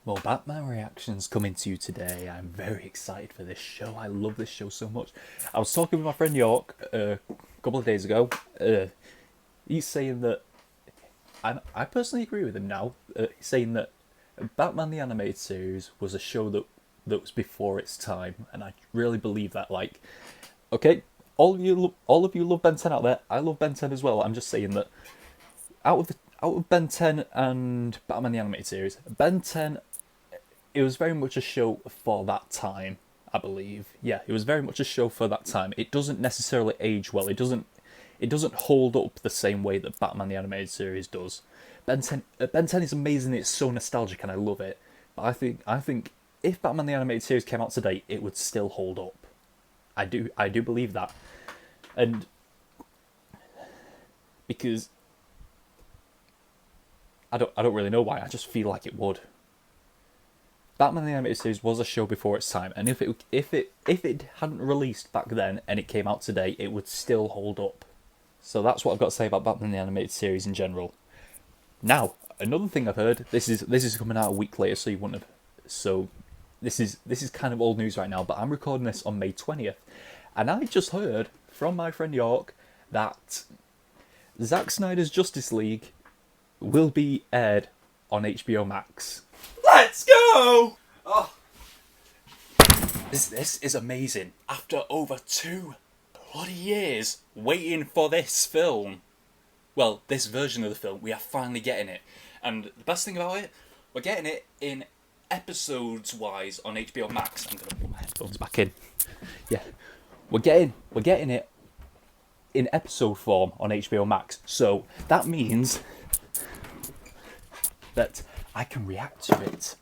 Well, Batman reactions coming to you today. I'm very excited for this show. I love this show so much. I was talking with my friend York a couple of days ago. He's saying that I personally agree with him now. He's saying that Batman the Animated Series was a show that was before its time, and I really believe that. Like, okay, all of you love Ben 10 out there. I love Ben 10 as well. I'm just saying that out of Ben 10 and Batman the Animated Series, Ben 10, it was very much a show for that time, I believe. Yeah, it was very much a show for that time. It doesn't necessarily age well. It doesn't hold up the same way that Batman the Animated Series does. Ben 10 is amazing. It's so nostalgic, and I love it. But I think if Batman the Animated Series came out today, it would still hold up. I do believe that, and because I don't really know why. I just feel like it would. Batman the Animated Series was a show before its time, and if it hadn't released back then and it came out today, it would still hold up. So that's what I've got to say about Batman the Animated Series in general. Now, another thing I've heard. This is coming out a week later, so you wouldn't have. So this is kind of old news right now, but I'm recording this on May 20th, and I just heard from my friend York that Zack Snyder's Justice League will be aired on HBO Max. Let's go! Oh, This is amazing. After over 2 bloody years waiting for this film, well, this version of the film, we are finally getting it. And the best thing about it, we're getting it in episodes-wise on HBO Max. I'm gonna put my headphones back in. Yeah, we're getting it in episode form on HBO Max. So that means that I can react to it.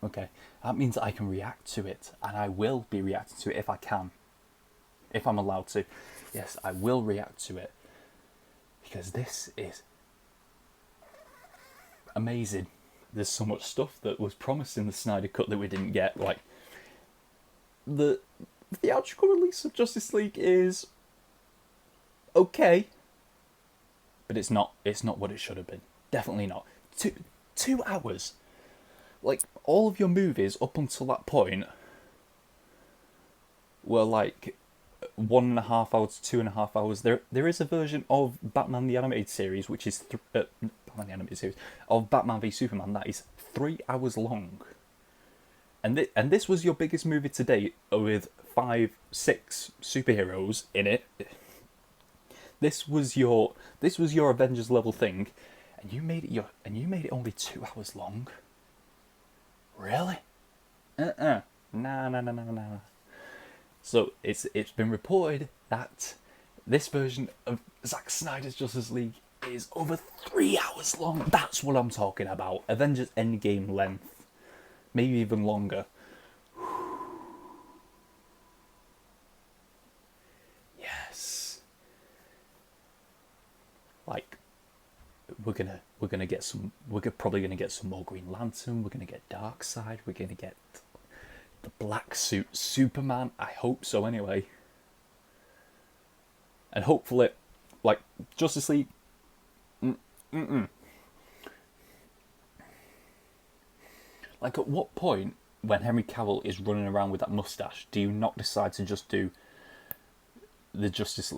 Okay, that means I can react to it, and I will be reacting to it if I can. If I'm allowed to. Yes, I will react to it. Because this is amazing. There's so much stuff that was promised in the Snyder Cut that we didn't get. Like, the theatrical release of Justice League is okay, but it's not what it should have been. Definitely not. 2 hours. Like, all of your movies up until that point were like 1.5 hours to 2.5 hours. There is a version of Batman the Animated Series, which is Batman the Animated Series of Batman v Superman that is 3 hours long. And this was your biggest movie to date with 5, 6 superheroes in it. This was your Avengers level thing, and you made it only 2 hours long. Really? Nah. So it's been reported that this version of Zack Snyder's Justice League is over 3 hours long. That's what I'm talking about. Avengers Endgame length. Maybe even longer. Yes. Like, we're probably gonna get some more Green Lantern. We're gonna get Darkseid. We're gonna get the black suit Superman. I hope so, anyway. And hopefully, like, Justice League. Like, at what point, when Henry Cavill is running around with that mustache, do you not decide to just do the Justice?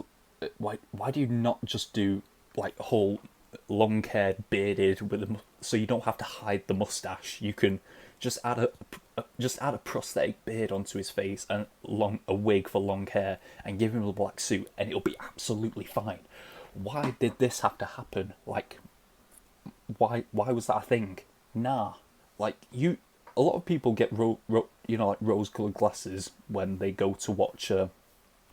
Why do you not just do like whole long hair, bearded with so you don't have to hide the mustache? You can just add a prosthetic beard onto his face and a wig for long hair and give him a black suit, and it'll be absolutely fine. Why did this have to happen? Like, why was that a thing? Nah, like, a lot of people get like rose-colored glasses when they go to watch a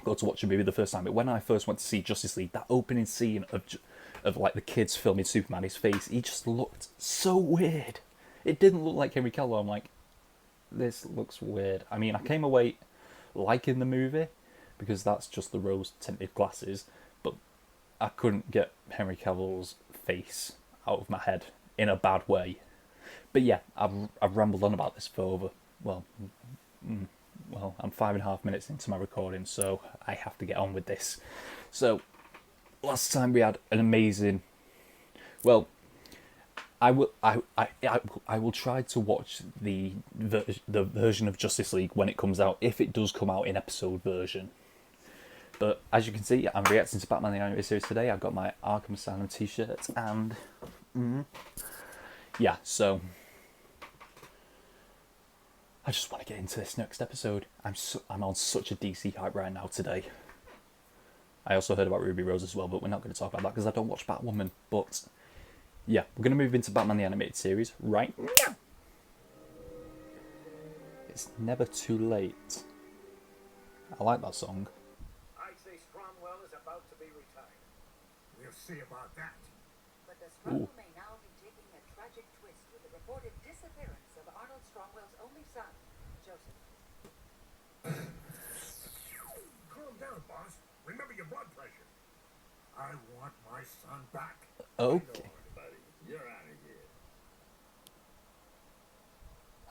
movie the first time. But when I first went to see Justice League, that opening scene of like the kids filming Superman, his face, he just looked so weird. It didn't look like Henry Cavill. I'm like, this looks weird. I mean, I came away liking the movie because that's just the rose-tinted glasses, but I couldn't get Henry Cavill's face out of my head in a bad way. But yeah, I've rambled on about this for over, well, I'm 5.5 minutes into my recording, so I have to get on with this. So, last time we had an amazing, well, I will try to watch the version of Justice League when it comes out, if it does come out in episode version. But as you can see, I'm reacting to Batman the Animated Series today. I've got my Arkham Asylum t-shirt and yeah, so I just want to get into this next episode. I'm on such a DC hype right now today. I also heard about Ruby Rose as well, but we're not going to talk about that because I don't watch Batwoman. But yeah, we're going to move into Batman the Animated Series right now. It's never too late. I like that song. I'd say Stromwell is about to be retired. We'll see about that. But the struggle may now be taking a tragic twist with the reported disappearance of Arnold Stromwell's only son, Joseph. Calm down, boss. Remember your blood pressure. I want my son back. Okay. Buddy, you're out of here.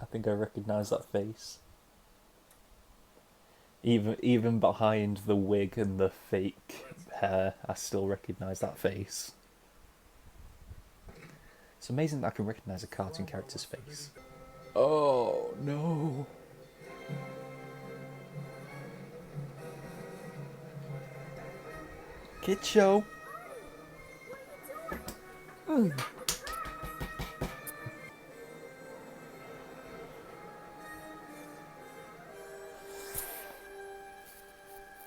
I think I recognise that face. Even behind the wig and the fake hair, I still recognise that face. It's amazing that I can recognise a cartoon character's face. Oh no. Kid show.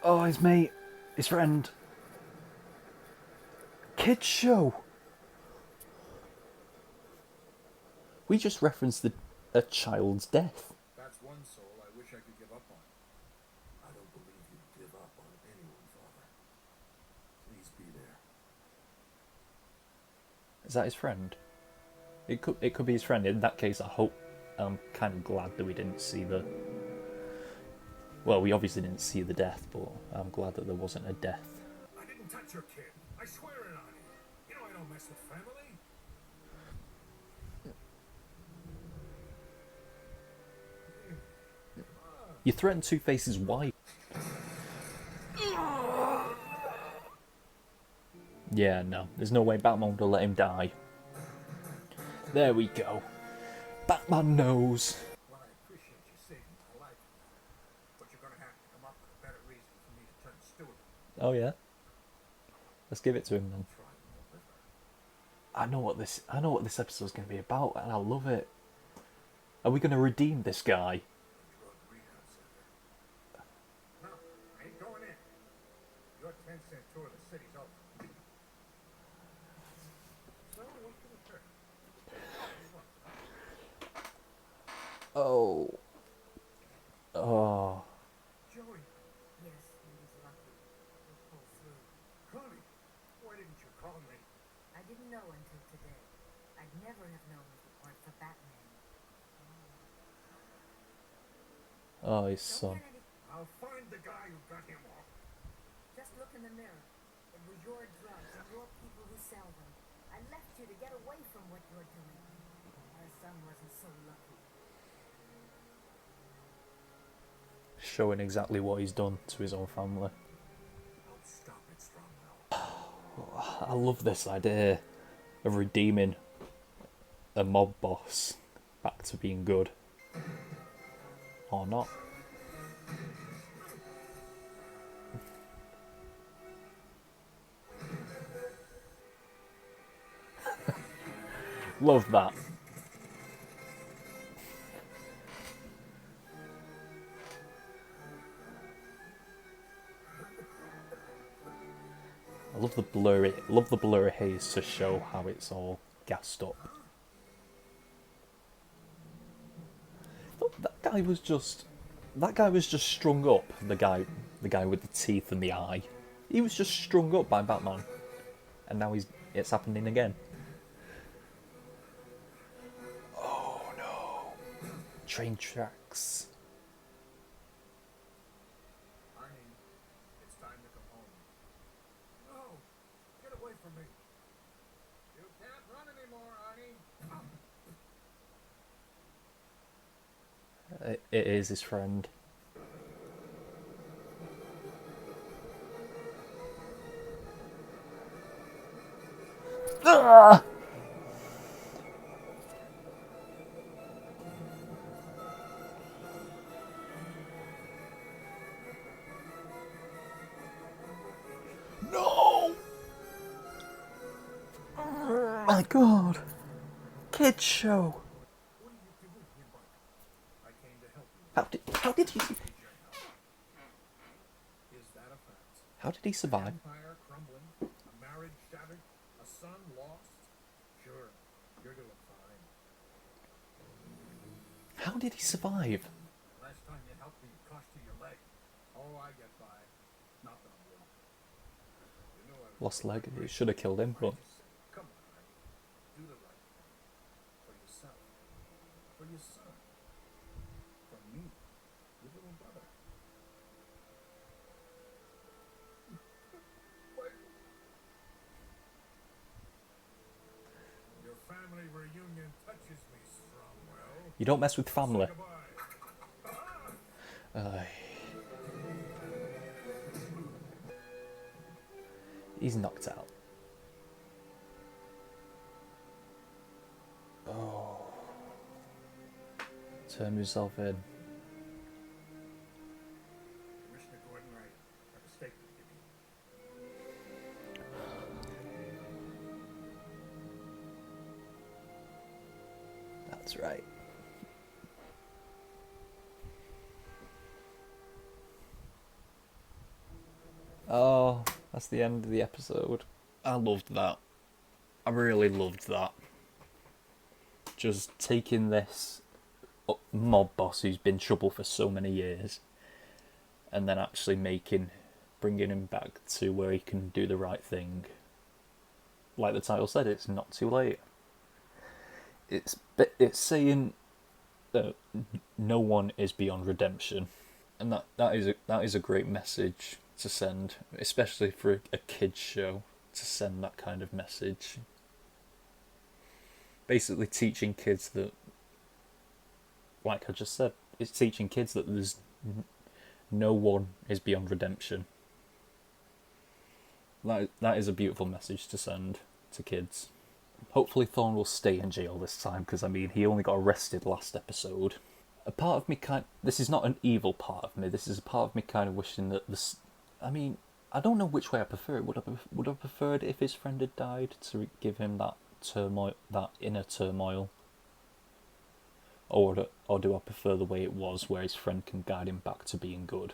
Oh, his mate, his friend. Kid show. We just referenced a child's death. That's one soul I wish I could give up on. I don't believe you'd give up on anyone, Father. Please be there. Is that his friend? It could be his friend. In that case, I'm kind of glad that we didn't see the... Well, we obviously didn't see the death, but I'm glad that there wasn't a death. I didn't touch your kid. I swear it on you. You know I don't mess with family. You threatened Two-Face's wife. Yeah, no. There's no way Batman will let him die. There we go. Batman knows. Well, I appreciate you saving my life. But you're gonna have to come up with a better reason for me to turn Stewart. Oh yeah. Let's give it to him then. Try and deliver. I know what this episode's going to be about, and I love it. Are we going to redeem this guy? Drug rehab center. No, I ain't going in. Your 10-cent tour of the city's over. So what can it hurt? Oh. Oh. Joey, Yes, he was lucky. He pulled through. Connie, why didn't you call me? I didn't know until today. I'd never have known if it weren't for Batman. Oh, his Don't son. get any... I'll find the guy who got him off. Just look in the mirror. It was your drugs and your people who sell them. I left you to get away from what you're doing. Our son wasn't so lucky. Showing exactly what he's done to his own family. Don't stop it, Stromwell. I love this idea of redeeming a mob boss back to being good. Or not. Love that. I love the blurry haze to show how it's all gassed up. That guy was just strung up. The guy with the teeth and the eye. He was just strung up by Batman, and now it's happening again. Oh no! Train tracks. Arnie, it's time to come home. No, get away from me. You can't run anymore, Arnie. It is his friend. Ah! my god. Kids show. What are you doing here, Mike? I came to help you. How did he... Is that a fact? How did he survive? Empire crumbling, a marriage shattered, a son lost. Sure, you're doing fine. How did he survive? Last time you helped me, it cost you your leg. Oh, I get by. Not that I'm willing. You know I was Lost leg. It should have killed him, but... Come on, Mike. Do the right thing. For yourself. For your son. For me. Your little brother. Wait. Your family reunion touches me, Stromwell. You don't mess with family. Goodbye. He's knocked out. Oh. Turn yourself in. Commissioner Gordon Wright, I have a statement to give you. That's right. Oh, that's the end of the episode. I loved that. I really loved that. Just taking this mob boss who's been trouble for so many years and then actually bringing him back to where he can do the right thing. Like the title said, it's not too late. It's saying that no one is beyond redemption, and that is a great message to send, especially for a kids show, to send that kind of message. Basically teaching kids that, like I just said, it's teaching kids that there's no one is beyond redemption. That is a beautiful message to send to kids. Hopefully Thorne will stay in jail this time, because I mean, he only got arrested last episode. A part of me this is not an evil part of me, this is a part of me kind of wishing that this, I mean, I don't know which way I prefer it. Would I prefer it if his friend had died, to give him that turmoil, that inner turmoil? Or do I prefer the way it was, where his friend can guide him back to being good?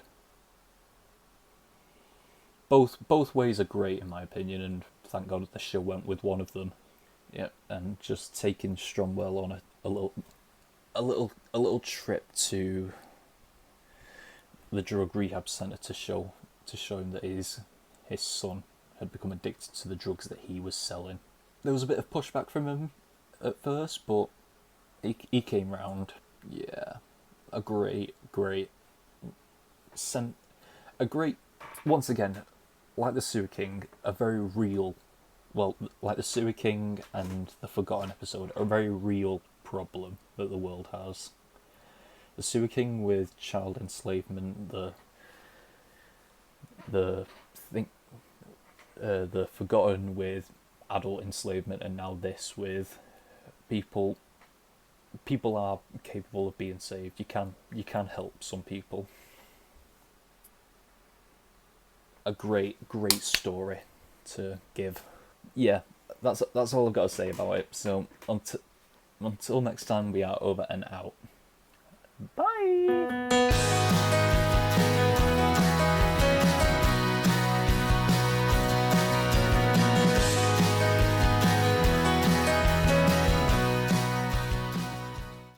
Both ways are great in my opinion, and thank God the show went with one of them. Yeah, and just taking Stromwell on a little trip to the drug rehab centre to show him that his son had become addicted to the drugs that he was selling. There was a bit of pushback from him at first, but he came round. Yeah, a great, once again, like the Sewer King, a very real, well, like the Sewer King and the Forgotten episode, a very real problem that the world has. The Sewer King with child enslavement, the Forgotten with adult enslavement, and now this with people are capable of being saved. You can help some people. A great story to give. Yeah, that's all I've got to say about it. So until next time, we are over and out. Bye.